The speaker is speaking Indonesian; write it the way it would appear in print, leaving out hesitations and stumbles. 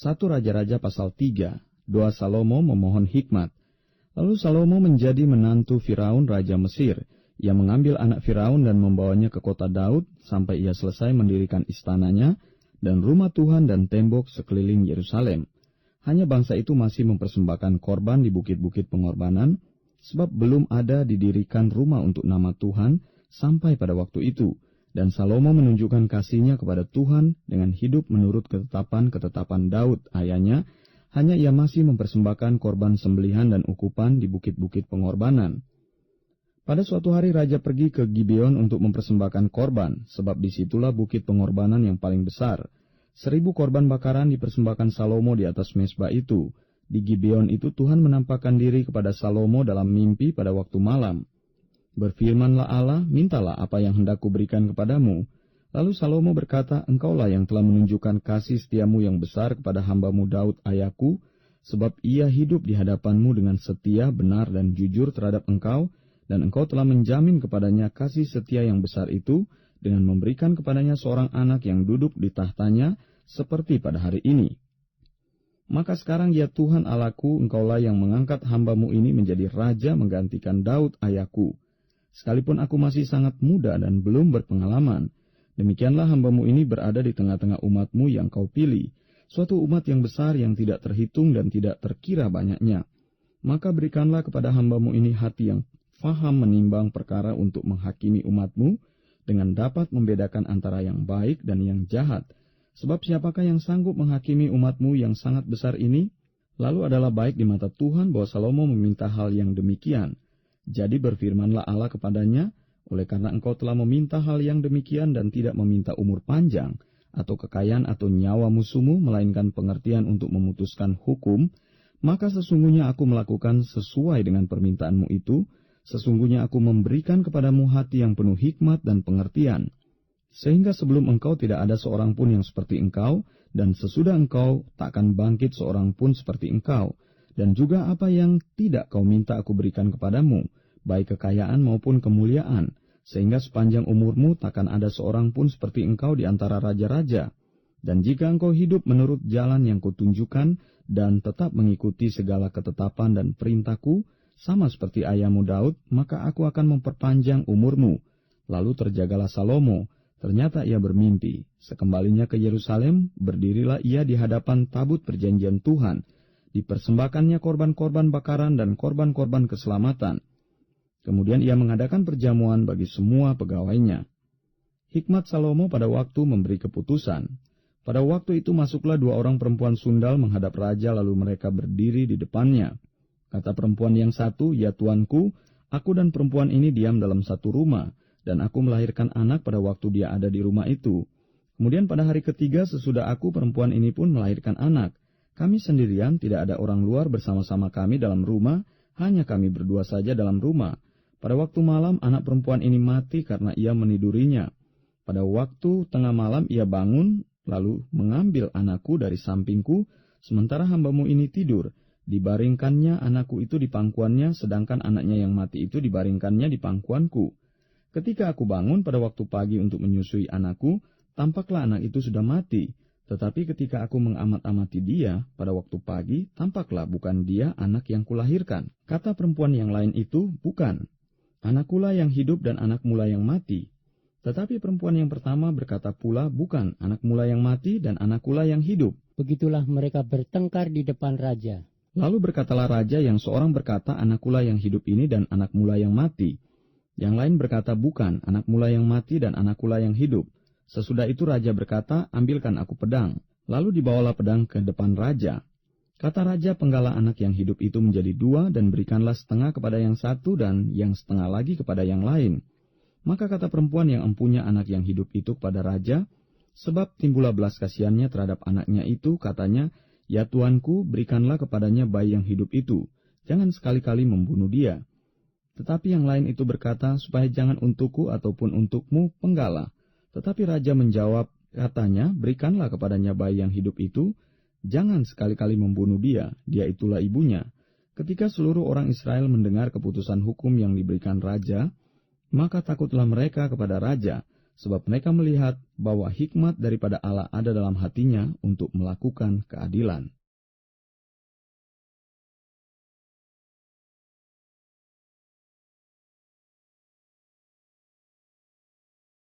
1 Raja-Raja pasal 3, doa Salomo memohon hikmat. Lalu Salomo menjadi menantu Firaun Raja Mesir. Ia mengambil anak Firaun dan membawanya ke kota Daud sampai ia selesai mendirikan istananya dan rumah Tuhan dan tembok sekeliling Yerusalem. Hanya bangsa itu masih mempersembahkan korban di bukit-bukit pengorbanan, sebab belum ada didirikan rumah untuk nama Tuhan sampai pada waktu itu. Dan Salomo menunjukkan kasihnya kepada Tuhan dengan hidup menurut ketetapan-ketetapan Daud ayahnya, hanya ia masih mempersembahkan korban sembelihan dan ukupan di bukit-bukit pengorbanan. Pada suatu hari Raja pergi ke Gibeon untuk mempersembahkan korban, sebab disitulah bukit pengorbanan yang paling besar. 1000 korban bakaran dipersembahkan Salomo di atas mezbah itu. Di Gibeon itu Tuhan menampakkan diri kepada Salomo dalam mimpi pada waktu malam. Berfirmanlah Allah, mintalah apa yang hendak kuberikan kepadamu. Lalu Salomo berkata, engkaulah yang telah menunjukkan kasih setiamu yang besar kepada hambamu Daud ayahku, sebab ia hidup di hadapanmu dengan setia, benar dan jujur terhadap engkau, dan engkau telah menjamin kepadanya kasih setia yang besar itu, dengan memberikan kepadanya seorang anak yang duduk di tahtanya, seperti pada hari ini. Maka sekarang ya Tuhan Allahku, engkaulah yang mengangkat hambamu ini menjadi raja menggantikan Daud ayahku. Sekalipun aku masih sangat muda dan belum berpengalaman, demikianlah hambamu ini berada di tengah-tengah umatmu yang kau pilih, suatu umat yang besar yang tidak terhitung dan tidak terkira banyaknya. Maka berikanlah kepada hambamu ini hati yang faham menimbang perkara untuk menghakimi umatmu, dengan dapat membedakan antara yang baik dan yang jahat. Sebab siapakah yang sanggup menghakimi umatmu yang sangat besar ini? Lalu adalah baik di mata Tuhan bahwa Salomo meminta hal yang demikian. Jadi berfirmanlah Allah kepadanya, oleh karena engkau telah meminta hal yang demikian dan tidak meminta umur panjang, atau kekayaan atau nyawa musuhmu, melainkan pengertian untuk memutuskan hukum, maka sesungguhnya aku melakukan sesuai dengan permintaanmu itu, sesungguhnya aku memberikan kepadamu hati yang penuh hikmat dan pengertian, sehingga sebelum engkau tidak ada seorang pun yang seperti engkau, dan sesudah engkau takkan bangkit seorang pun seperti engkau. Dan juga apa yang tidak kau minta aku berikan kepadamu, baik kekayaan maupun kemuliaan, sehingga sepanjang umurmu takkan ada seorang pun seperti engkau di antara raja-raja. Dan jika engkau hidup menurut jalan yang kutunjukkan, dan tetap mengikuti segala ketetapan dan perintahku, sama seperti ayahmu Daud, maka aku akan memperpanjang umurmu. Lalu terjagalah Salomo, ternyata ia bermimpi. Sekembalinya ke Yerusalem, berdirilah ia di hadapan tabut perjanjian Tuhan, dipersembahkannya korban-korban bakaran dan korban-korban keselamatan. Kemudian ia mengadakan perjamuan bagi semua pegawainya. Hikmat Salomo pada waktu memberi keputusan. Pada waktu itu masuklah 2 orang perempuan sundal menghadap raja, lalu mereka berdiri di depannya. Kata perempuan yang satu, ya tuanku, aku dan perempuan ini diam dalam satu rumah, dan aku melahirkan anak pada waktu dia ada di rumah itu. Kemudian pada hari ketiga sesudah aku, perempuan ini pun melahirkan anak. Kami sendirian, tidak ada orang luar bersama-sama kami dalam rumah, hanya kami berdua saja dalam rumah. Pada waktu malam, anak perempuan ini mati karena ia menidurinya. Pada waktu tengah malam ia bangun, lalu mengambil anakku dari sampingku, sementara hambamu ini tidur. Dibaringkannya anakku itu di pangkuannya, sedangkan anaknya yang mati itu dibaringkannya di pangkuanku. Ketika aku bangun pada waktu pagi untuk menyusui anakku, tampaklah anak itu sudah mati. Tetapi ketika aku mengamat-amati dia, pada waktu pagi, tampaklah bukan dia anak yang kulahirkan. Kata perempuan yang lain itu, bukan. Anakkulah yang hidup dan anakmulah yang mati. Tetapi perempuan yang pertama berkata pula, bukan, anakmulah yang mati dan anakkulah yang hidup. Begitulah mereka bertengkar di depan raja. Lalu berkatalah raja, yang seorang berkata, anakkulah yang hidup ini dan anakmulah yang mati. Yang lain berkata, bukan, anakmulah yang mati dan anakkulah yang hidup. Sesudah itu raja berkata, ambilkan aku pedang. Lalu dibawalah pedang ke depan raja. Kata raja, penggalah anak yang hidup itu menjadi 2, dan berikanlah setengah kepada yang satu dan yang setengah lagi kepada yang lain. Maka kata perempuan yang empunya anak yang hidup itu kepada raja, sebab timbullah belas kasihannya terhadap anaknya itu, katanya, ya tuanku, berikanlah kepadanya bayi yang hidup itu, jangan sekali-kali membunuh dia. Tetapi yang lain itu berkata, supaya jangan untukku ataupun untukmu penggalah. Tetapi raja menjawab, katanya, berikanlah kepadanya bayi yang hidup itu, jangan sekali-kali membunuh dia, dia itulah ibunya. Ketika seluruh orang Israel mendengar keputusan hukum yang diberikan raja, maka takutlah mereka kepada raja, sebab mereka melihat bahwa hikmat daripada Allah ada dalam hatinya untuk melakukan keadilan.